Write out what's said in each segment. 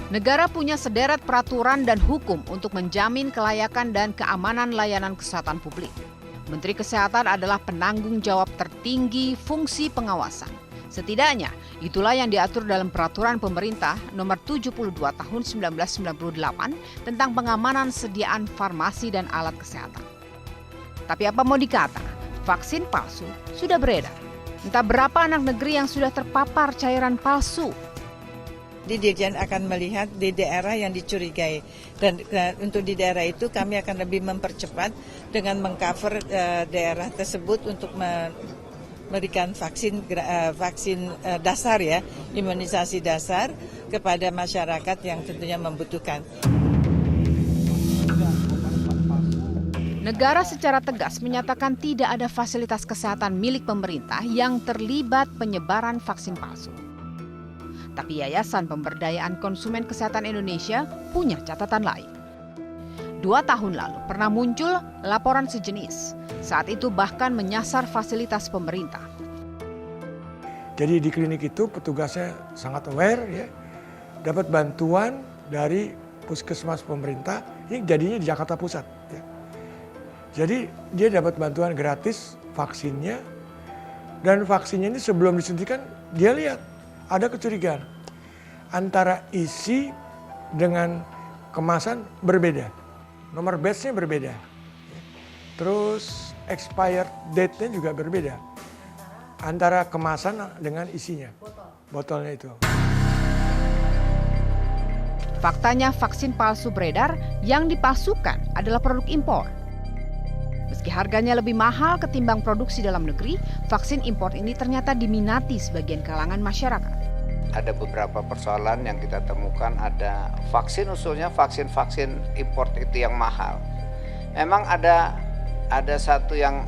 Negara punya sederet peraturan dan hukum untuk menjamin kelayakan dan keamanan layanan kesehatan publik. Menteri Kesehatan adalah penanggung jawab tertinggi fungsi pengawasan. Setidaknya, itulah yang diatur dalam Peraturan Pemerintah Nomor 72 Tahun 1998 tentang pengamanan sediaan farmasi dan alat kesehatan. Tapi apa mau dikata, vaksin palsu sudah beredar. Entah berapa anak negeri yang sudah terpapar cairan palsu. Di Dirjen akan melihat di daerah yang dicurigai dan untuk di daerah itu kami akan lebih mempercepat dengan mengcover daerah tersebut untuk memberikan vaksin dasar ya, imunisasi dasar kepada masyarakat yang tentunya membutuhkan. Negara secara tegas menyatakan tidak ada fasilitas kesehatan milik pemerintah yang terlibat penyebaran vaksin palsu. Tapi Yayasan Pemberdayaan Konsumen Kesehatan Indonesia punya catatan lain. 2 tahun lalu pernah muncul laporan sejenis. Saat itu bahkan menyasar fasilitas pemerintah. Jadi di klinik itu petugasnya sangat aware ya, dapat bantuan dari puskesmas pemerintah. Ini jadinya di Jakarta Pusat. Ya. Jadi dia dapat bantuan gratis vaksinnya, dan vaksinnya ini sebelum disuntikan dia lihat ada kecurigaan antara isi dengan kemasan berbeda, nomor batch-nya berbeda, terus expired date-nya juga berbeda antara kemasan dengan isinya, botolnya itu. Faktanya vaksin palsu beredar, yang dipalsukan adalah produk impor. Meski harganya lebih mahal ketimbang produksi dalam negeri, vaksin impor ini ternyata diminati sebagian kalangan masyarakat. Ada beberapa persoalan yang kita temukan, ada vaksin usulnya vaksin impor itu yang mahal. Memang ada satu yang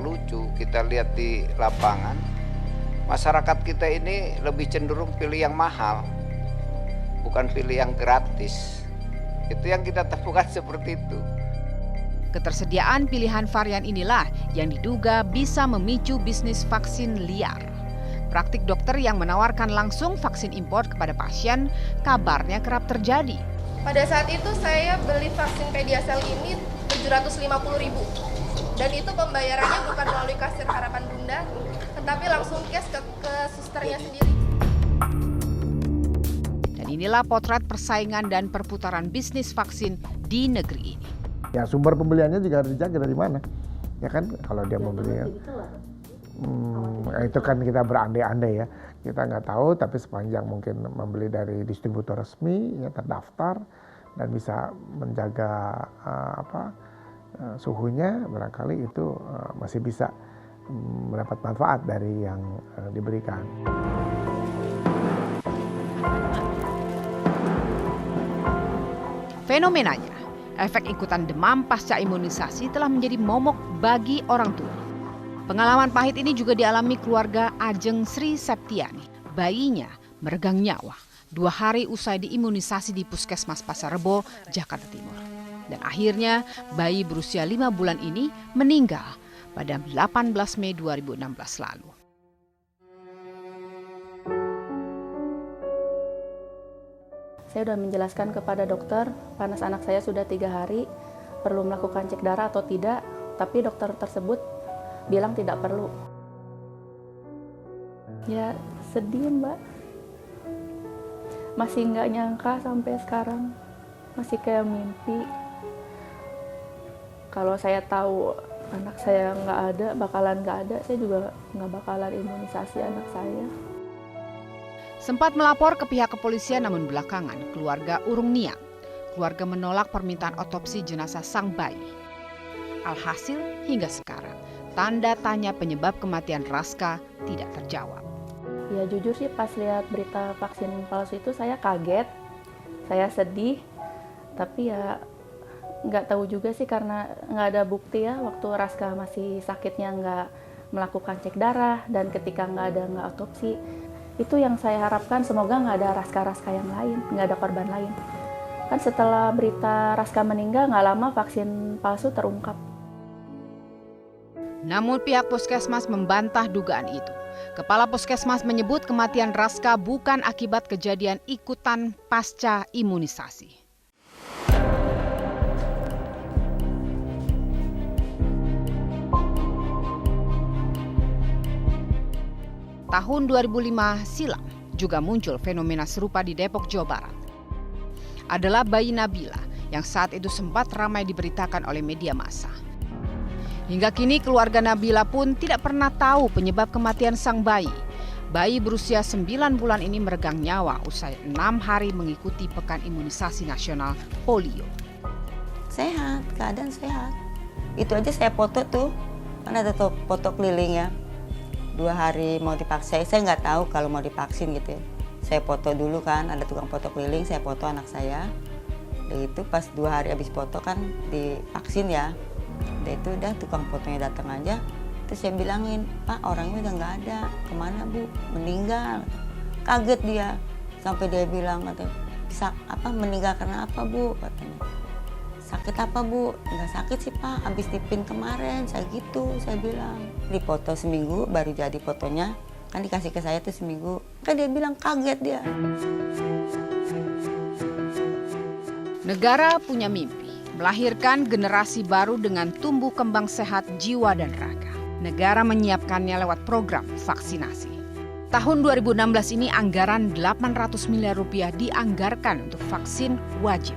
lucu kita lihat di lapangan. Masyarakat kita ini lebih cenderung pilih yang mahal, bukan pilih yang gratis. Itu yang kita temukan seperti itu. Ketersediaan pilihan varian inilah yang diduga bisa memicu bisnis vaksin liar. Praktik dokter yang menawarkan langsung vaksin impor kepada pasien kabarnya kerap terjadi. Pada saat itu saya beli vaksin Pediasel ini 750.000. Dan itu pembayarannya bukan melalui kasir Harapan Bunda, tetapi langsung cash ke susternya sendiri. Dan inilah potret persaingan dan perputaran bisnis vaksin di negeri ini. Ya sumber pembeliannya juga harus dijaga dari mana, ya kan? Kalau dia membeli, itu kan kita berandai-andai ya, kita nggak tahu. Tapi sepanjang mungkin membeli dari distributor resmi, ya terdaftar dan bisa menjaga suhunya, barangkali itu masih bisa mendapat manfaat dari yang diberikan. Fenomenanya, efek ikutan demam pasca imunisasi telah menjadi momok bagi orang tua. Pengalaman pahit ini juga dialami keluarga Ajeng Sri Septiani. Bayinya meregang nyawa 2 hari usai diimunisasi di Puskesmas Pasar Rebo, Jakarta Timur. Dan akhirnya bayi berusia 5 bulan ini meninggal pada 18 Mei 2016 lalu. Saya sudah menjelaskan kepada dokter, panas anak saya sudah 3 hari, perlu melakukan cek darah atau tidak, tapi dokter tersebut bilang tidak perlu. Ya sedih Mbak, masih nggak nyangka sampai sekarang, masih kayak mimpi. Kalau saya tahu anak saya bakalan nggak ada, saya juga nggak bakalan imunisasi anak saya. Sempat melapor ke pihak kepolisian, namun belakangan keluarga urung niat. Keluarga menolak permintaan otopsi jenazah sang bayi. Alhasil hingga sekarang, tanda tanya penyebab kematian Raska tidak terjawab. Ya jujur sih pas lihat berita vaksin palsu itu saya kaget, saya sedih, tapi ya nggak tahu juga sih karena nggak ada bukti ya waktu Raska masih sakitnya nggak melakukan cek darah dan ketika nggak otopsi. Itu yang saya harapkan, semoga nggak ada Raska-Raska yang lain, nggak ada korban lain. Kan setelah berita Raska meninggal, nggak lama vaksin palsu terungkap. Namun pihak Puskesmas membantah dugaan itu. Kepala Puskesmas menyebut kematian Raska bukan akibat kejadian ikutan pasca imunisasi. Tahun 2005 silam juga muncul fenomena serupa di Depok, Jawa Barat. Adalah bayi Nabila yang saat itu sempat ramai diberitakan oleh media massa. Hingga kini keluarga Nabila pun tidak pernah tahu penyebab kematian sang bayi. Bayi berusia 9 bulan ini meregang nyawa usai 6 hari mengikuti pekan imunisasi nasional polio. Sehat, keadaan sehat. Itu aja saya foto tuh, kan ada tuh foto keliling ya. 2 hari mau divaksin, saya nggak tahu kalau mau divaksin gitu ya. Saya foto dulu kan, ada tukang foto keliling, saya foto anak saya. Dan itu pas 2 hari habis foto kan divaksin ya. Dan itu udah tukang fotonya datang aja. Terus saya bilangin, Pak orangnya udah nggak ada, kemana Bu? Meninggal. Kaget dia, sampai dia bilang katanya, meninggal karena apa Bu? Katanya. Sakit apa Bu? Nggak sakit sih Pak, habis dipin kemarin, saya bilang. Dipoto seminggu, baru jadi fotonya, kan dikasih ke saya tuh seminggu. Kan dia bilang kaget dia. Negara punya mimpi, melahirkan generasi baru dengan tumbuh kembang sehat jiwa dan raga. Negara menyiapkannya lewat program vaksinasi. Tahun 2016 ini anggaran 800 miliar rupiah dianggarkan untuk vaksin wajib.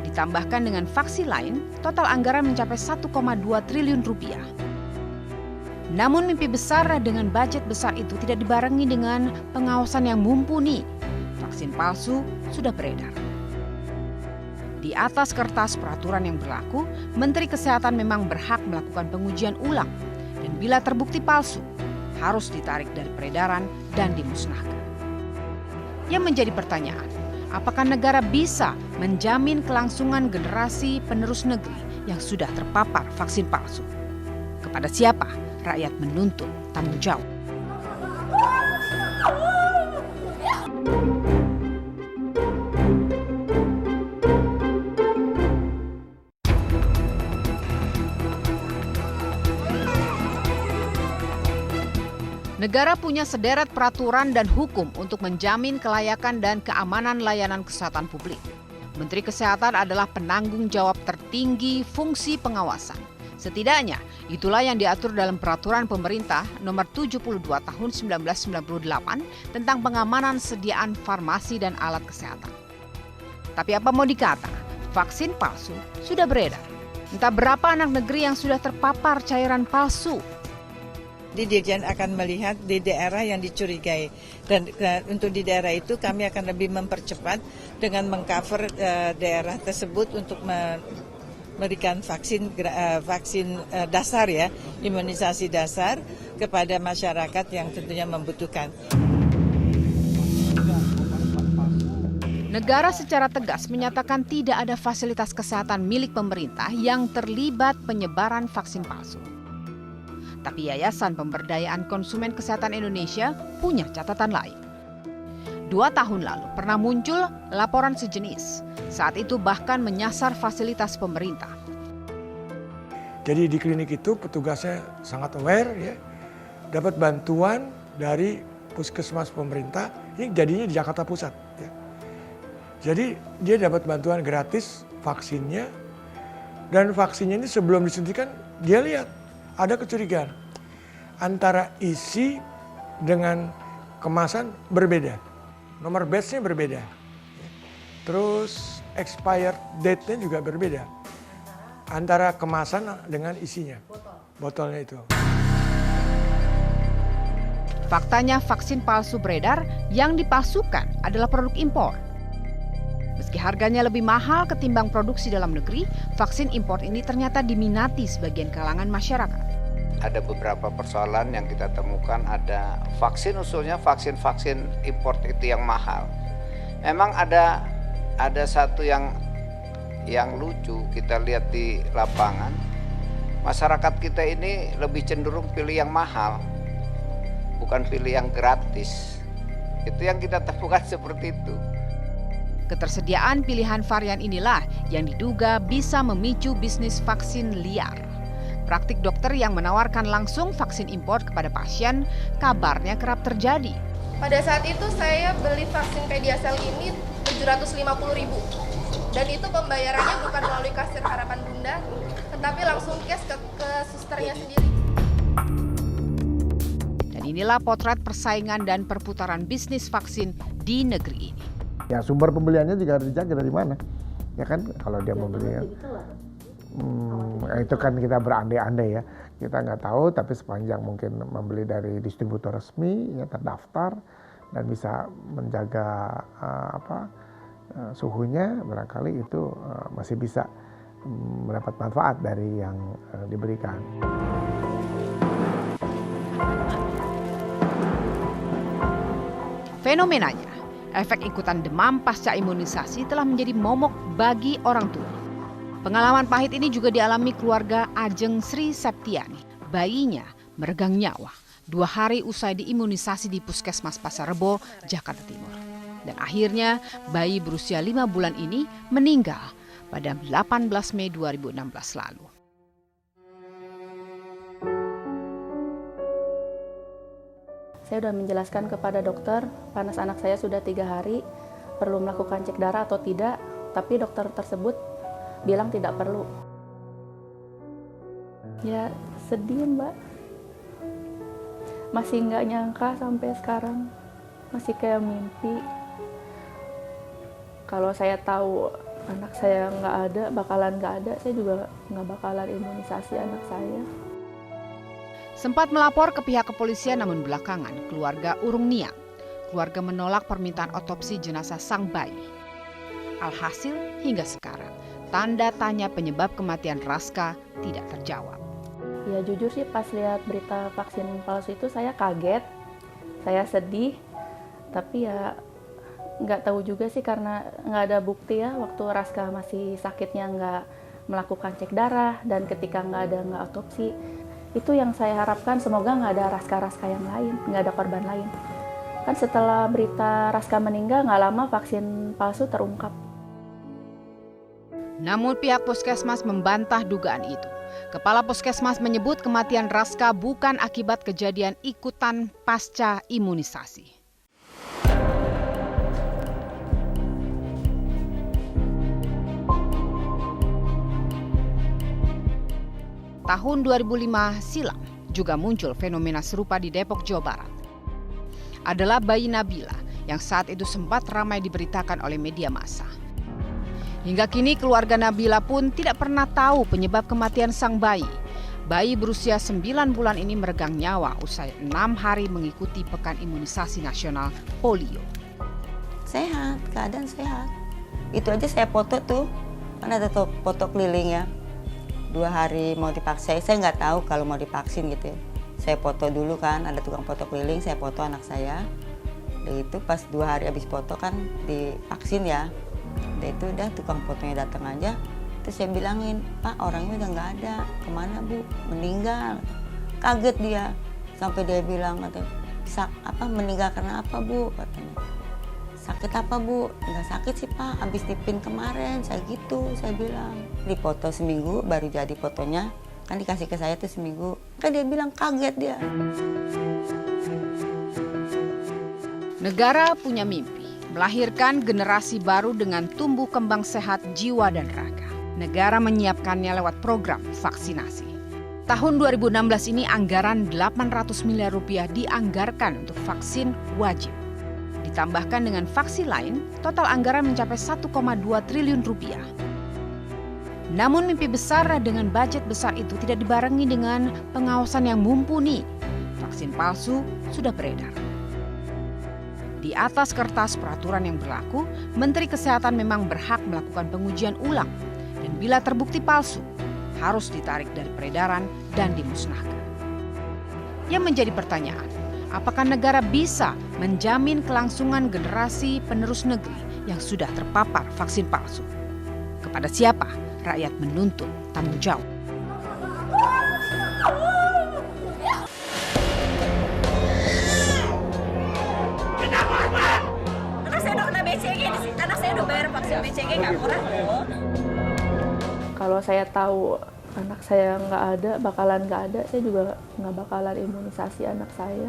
Ditambahkan dengan vaksin lain, total anggaran mencapai 1,2 triliun rupiah. Namun mimpi besar dengan budget besar itu tidak dibarengi dengan pengawasan yang mumpuni. Vaksin palsu sudah beredar. Di atas kertas peraturan yang berlaku, Menteri Kesehatan memang berhak melakukan pengujian ulang. Dan bila terbukti palsu, harus ditarik dari peredaran dan dimusnahkan. Yang menjadi pertanyaan, apakah negara bisa menjamin kelangsungan generasi penerus negeri yang sudah terpapar vaksin palsu? Kepada siapa rakyat menuntut tanggung jawab? Negara punya sederet peraturan dan hukum untuk menjamin kelayakan dan keamanan layanan kesehatan publik. Menteri Kesehatan adalah penanggung jawab tertinggi fungsi pengawasan. Setidaknya, itulah yang diatur dalam Peraturan Pemerintah Nomor 72 Tahun 1998 tentang pengamanan sediaan farmasi dan alat kesehatan. Tapi apa mau dikata, vaksin palsu sudah beredar. Entah berapa anak negeri yang sudah terpapar cairan palsu. Di Dirjen akan melihat di daerah yang dicurigai dan untuk di daerah itu kami akan lebih mempercepat dengan mengcover daerah tersebut untuk memberikan vaksin dasar ya, imunisasi dasar kepada masyarakat yang tentunya membutuhkan. Negara secara tegas menyatakan tidak ada fasilitas kesehatan milik pemerintah yang terlibat penyebaran vaksin palsu. Tapi Yayasan Pemberdayaan Konsumen Kesehatan Indonesia punya catatan lain. 2 tahun lalu pernah muncul laporan sejenis. Saat itu bahkan menyasar fasilitas pemerintah. Jadi di klinik itu petugasnya sangat aware ya, dapat bantuan dari puskesmas pemerintah. Ini jadinya di Jakarta Pusat. Ya. Jadi dia dapat bantuan gratis vaksinnya, dan vaksinnya ini sebelum disuntikan dia lihat ada kecurigaan antara isi dengan kemasan berbeda, nomor batch-nya berbeda, terus expired date-nya juga berbeda antara kemasan dengan isinya, botolnya itu. Faktanya vaksin palsu beredar, yang dipalsukan adalah produk impor. Meski harganya lebih mahal ketimbang produksi dalam negeri, vaksin impor ini ternyata diminati sebagian kalangan masyarakat. Ada beberapa persoalan yang kita temukan, ada vaksin usulnya vaksin impor itu yang mahal. Memang ada satu yang lucu kita lihat di lapangan. Masyarakat kita ini lebih cenderung pilih yang mahal, bukan pilih yang gratis. Itu yang kita temukan seperti itu. Ketersediaan pilihan varian inilah yang diduga bisa memicu bisnis vaksin liar. Praktik dokter yang menawarkan langsung vaksin impor kepada pasien kabarnya kerap terjadi. Pada saat itu saya beli vaksin Pediasel ini 750.000. Dan itu pembayarannya bukan melalui kasir Harapan Bunda, tetapi langsung cash ke susternya sendiri. Dan inilah potret persaingan dan perputaran bisnis vaksin di negeri ini. Ya sumber pembeliannya juga harus dijaga dari mana, ya kan? Kalau dia membeli, itu kan kita berandai-andai ya. Kita nggak tahu, tapi sepanjang mungkin membeli dari distributor resmi, ya terdaftar dan bisa menjaga suhunya, barangkali itu masih bisa mendapat manfaat dari yang diberikan. Fenomenanya, efek ikutan demam pasca imunisasi telah menjadi momok bagi orang tua. Pengalaman pahit ini juga dialami keluarga Ajeng Sri Septiani. Bayinya meregang nyawa 2 hari usai diimunisasi di Puskesmas Pasar Rebo, Jakarta Timur. Dan akhirnya bayi berusia 5 bulan ini meninggal pada 18 Mei 2016 lalu. Saya sudah menjelaskan kepada dokter, panas anak saya sudah 3 hari, perlu melakukan cek darah atau tidak, tapi dokter tersebut bilang tidak perlu. Ya sedih Mbak, masih nggak nyangka sampai sekarang, masih kayak mimpi. Kalau saya tahu anak saya bakalan nggak ada, saya juga nggak bakalan imunisasi anak saya. Sempat melapor ke pihak kepolisian namun belakangan keluarga urung niat. Keluarga menolak permintaan otopsi jenazah sang bayi. Alhasil hingga sekarang tanda tanya penyebab kematian Raska tidak terjawab. Ya jujur sih pas lihat berita vaksin palsu itu saya kaget, saya sedih, tapi ya nggak tahu juga sih karena nggak ada bukti ya waktu Raska masih sakitnya nggak melakukan cek darah dan ketika nggak otopsi. Itu yang saya harapkan, semoga nggak ada Raska-Raska yang lain, nggak ada korban lain. Kan setelah berita Raska meninggal nggak lama vaksin palsu terungkap. Namun pihak Puskesmas membantah dugaan itu. Kepala Puskesmas menyebut kematian Raska bukan akibat kejadian ikutan pasca imunisasi. Tahun 2005 silam juga muncul fenomena serupa di Depok, Jawa Barat. Adalah bayi Nabila yang saat itu sempat ramai diberitakan oleh media massa. Hingga kini keluarga Nabila pun tidak pernah tahu penyebab kematian sang bayi. Bayi berusia 9 bulan ini meregang nyawa usai 6 hari mengikuti pekan imunisasi nasional polio. Sehat, keadaan sehat. Itu aja saya foto tuh, kan ada tuh foto keliling ya. 2 hari mau divaksin, saya nggak tahu kalau mau divaksin gitu ya. Saya foto dulu kan, ada tukang foto keliling, saya foto anak saya. Dan itu pas 2 hari habis foto kan divaksin ya. Dan itu udah tukang fotonya datang aja. Terus saya bilangin, Pak orangnya udah nggak ada, kemana Bu? Meninggal. Kaget dia, sampai dia bilang katanya, meninggal karena apa Bu? Katanya. Sakit apa Bu? Nggak sakit sih Pak, habis dipin kemarin, saya bilang. Dipoto seminggu, baru jadi fotonya, kan dikasih ke saya tuh seminggu. Kan dia bilang kaget dia. Negara punya mimpi, melahirkan generasi baru dengan tumbuh kembang sehat jiwa dan raga. Negara menyiapkannya lewat program vaksinasi. Tahun 2016 ini anggaran 800 miliar rupiah dianggarkan untuk vaksin wajib. Ditambahkan dengan vaksin lain, total anggaran mencapai 1,2 triliun rupiah. Namun mimpi besar dengan budget besar itu tidak dibarengi dengan pengawasan yang mumpuni. Vaksin palsu sudah beredar. Di atas kertas peraturan yang berlaku, Menteri Kesehatan memang berhak melakukan pengujian ulang. Dan bila terbukti palsu, harus ditarik dari peredaran dan dimusnahkan. Yang menjadi pertanyaan, apakah negara bisa menjamin kelangsungan generasi penerus negeri yang sudah terpapar vaksin palsu? Kepada siapa rakyat menuntut tanggung jawab? Kenapa, Pak? Anak saya udah kena BCG, anak saya saya udah bayar vaksin BCG, nggak murah loh. Kalau saya tahu anak saya bakalan nggak ada, saya juga nggak bakalan imunisasi anak saya.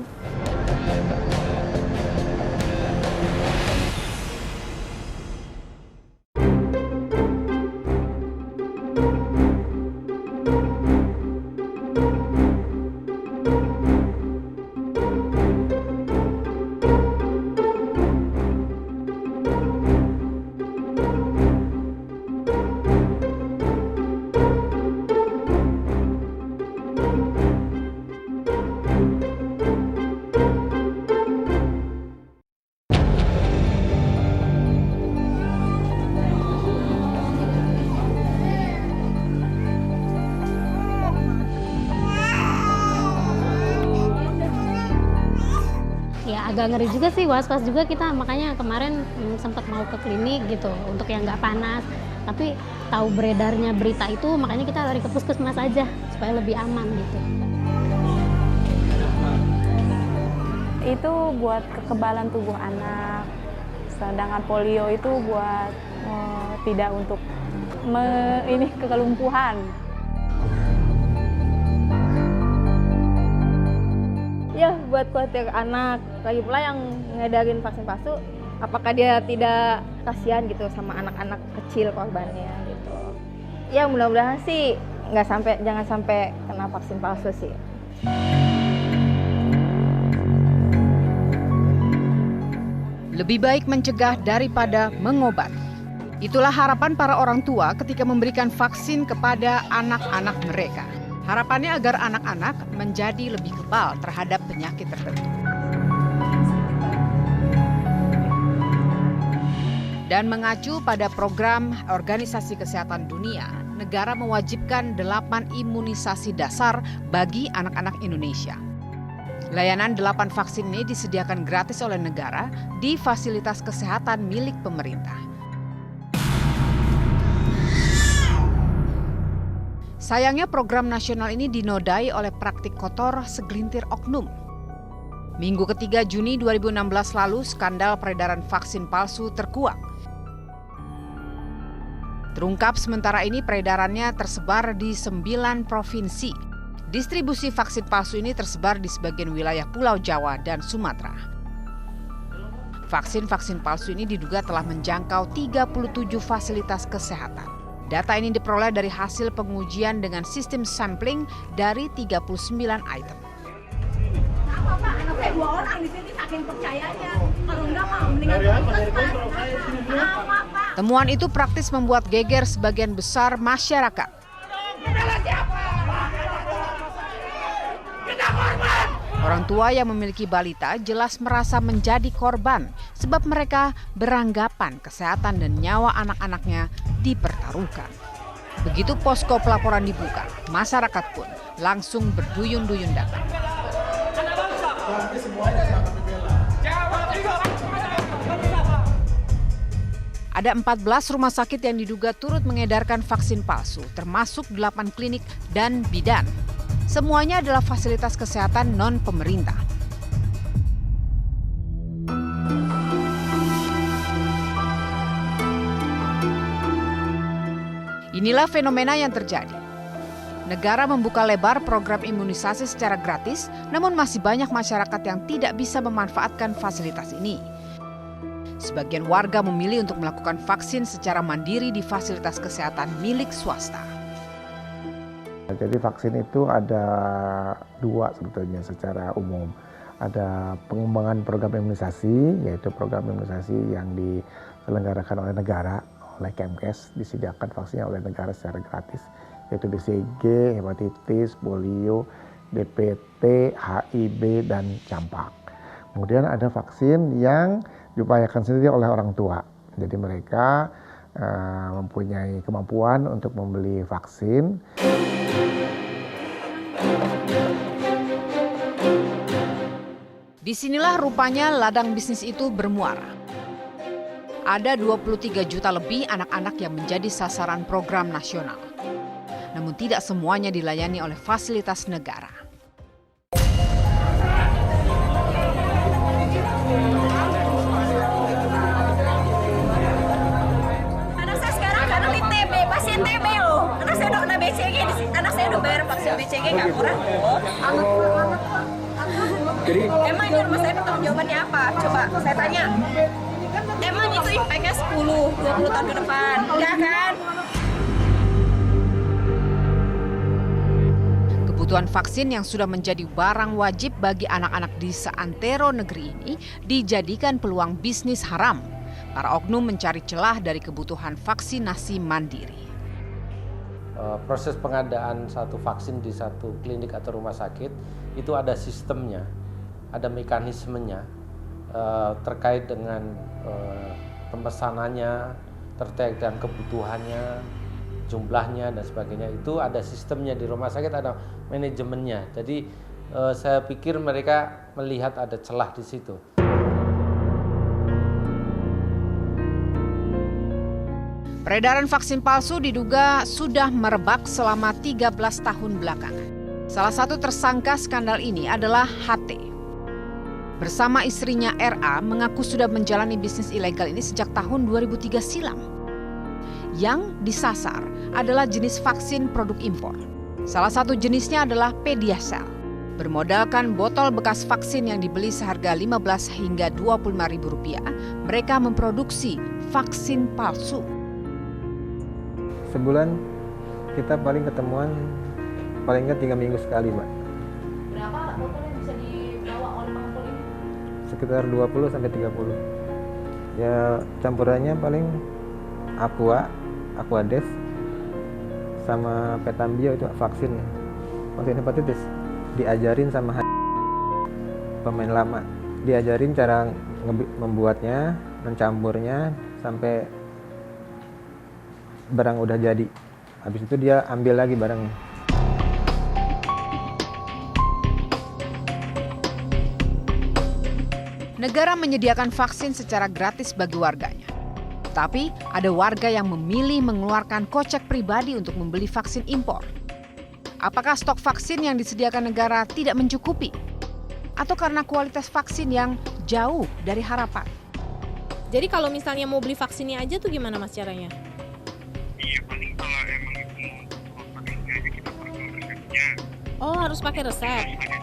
Ya agak ngeri juga sih, was-was juga kita, makanya kemarin sempat mau ke klinik gitu untuk yang nggak panas, tapi tahu beredarnya berita itu makanya kita lari ke puskesmas aja supaya lebih aman gitu. Itu buat kekebalan tubuh anak, sedangkan polio itu buat tidak untuk kekelumpuhan. Ya, buat khawatir anak, lagi pula yang ngedarin vaksin palsu, apakah dia tidak kasihan gitu sama anak-anak kecil korbannya gitu. Ya mudah-mudahan sih jangan sampai kena vaksin palsu sih. Lebih baik mencegah daripada mengobati. Itulah harapan para orang tua ketika memberikan vaksin kepada anak-anak mereka. Harapannya agar anak-anak menjadi lebih kebal terhadap penyakit tertentu. Dan mengacu pada program Organisasi Kesehatan Dunia, negara mewajibkan 8 imunisasi dasar bagi anak-anak Indonesia. Layanan 8 vaksin ini disediakan gratis oleh negara di fasilitas kesehatan milik pemerintah. Sayangnya program nasional ini dinodai oleh praktik kotor segelintir oknum. Minggu ketiga Juni 2016 lalu, skandal peredaran vaksin palsu terkuak. Terungkap sementara ini peredarannya tersebar di 9 provinsi. Distribusi vaksin palsu ini tersebar di sebagian wilayah Pulau Jawa dan Sumatera. Vaksin-vaksin palsu ini diduga telah menjangkau 37 fasilitas kesehatan. Data ini diperoleh dari hasil pengujian dengan sistem sampling dari 39 item. Apa Pak? Anak saya 2 orang di sini saking percayanya. Kalau enggak Pak, mendingan puskesmas. Apa Pak? Temuan itu praktis membuat geger sebagian besar masyarakat. Orang tua yang memiliki balita jelas merasa menjadi korban sebab mereka beranggapan kesehatan dan nyawa anak-anaknya dipertaruhkan. Begitu posko pelaporan dibuka, masyarakat pun langsung berduyun-duyun datang. Ada 14 rumah sakit yang diduga turut mengedarkan vaksin palsu, termasuk 8 klinik dan bidan. Semuanya adalah fasilitas kesehatan non-pemerintah. Inilah fenomena yang terjadi. Negara membuka lebar program imunisasi secara gratis, namun masih banyak masyarakat yang tidak bisa memanfaatkan fasilitas ini. Sebagian warga memilih untuk melakukan vaksin secara mandiri di fasilitas kesehatan milik swasta. Jadi vaksin itu ada 2 sebetulnya secara umum. Ada pengembangan program imunisasi, yaitu program imunisasi yang diselenggarakan oleh negara, oleh Kemkes, disediakan vaksinnya oleh negara secara gratis, yaitu BCG, hepatitis, polio, DPT, HIV, dan campak. Kemudian ada vaksin yang diupayakan sendiri oleh orang tua. Jadi mereka mempunyai kemampuan untuk membeli vaksin. Disinilah rupanya ladang bisnis itu bermuara. Ada 23 juta lebih anak-anak yang menjadi sasaran program nasional. Namun tidak semuanya dilayani oleh fasilitas negara. kalau kena BCG, anak saya udah bayar vaksin BCG nggak murah loh. Jadi Emang itu rumah saya pertanggungjawabannya apa? Coba saya tanya. Emang itu impact-nya 10-20 tahun ke depan? Enggak kan? Kebutuhan vaksin yang sudah menjadi barang wajib bagi anak-anak di seantero negeri ini dijadikan peluang bisnis haram. Para oknum mencari celah dari kebutuhan vaksinasi mandiri. Proses pengadaan satu vaksin di satu klinik atau rumah sakit itu ada sistemnya, ada mekanismenya terkait dengan pemesanannya, terkait dengan kebutuhannya, jumlahnya dan sebagainya. Itu ada sistemnya di rumah sakit, ada manajemennya. Jadi saya pikir mereka melihat ada celah di situ. Peredaran vaksin palsu diduga sudah merebak selama 13 tahun belakangan. Salah satu tersangka skandal ini adalah HT. Bersama istrinya RA mengaku sudah menjalani bisnis ilegal ini sejak tahun 2003 silam. Yang disasar adalah jenis vaksin produk impor. Salah satu jenisnya adalah Pediasel. Bermodalkan botol bekas vaksin yang dibeli seharga Rp15 hingga Rp25.000, mereka memproduksi vaksin palsu. sebulan kita paling ketemuan paling nggak 3 minggu sekali, Mbak. Berapa botol yang bisa dibawa oleh pengepul ini? Sekitar 20 sampai 30. Ya campurannya paling Aquades sama Petambio itu vaksin hepatitis. Diajarin sama pemain lama. Diajarin cara membuatnya, mencampurnya sampai barang udah jadi. Habis itu dia ambil lagi barangnya. Negara menyediakan vaksin secara gratis bagi warganya. Tapi ada warga yang memilih mengeluarkan kocek pribadi untuk membeli vaksin impor. Apakah stok vaksin yang disediakan negara tidak mencukupi? Atau karena kualitas vaksin yang jauh dari harapan? Jadi kalau misalnya mau beli vaksinnya aja tuh gimana Mas caranya? Iya, paling kalau emang itu mau vaksinnya aja kita perlu resepnya. Oh, harus pakai resep? Ada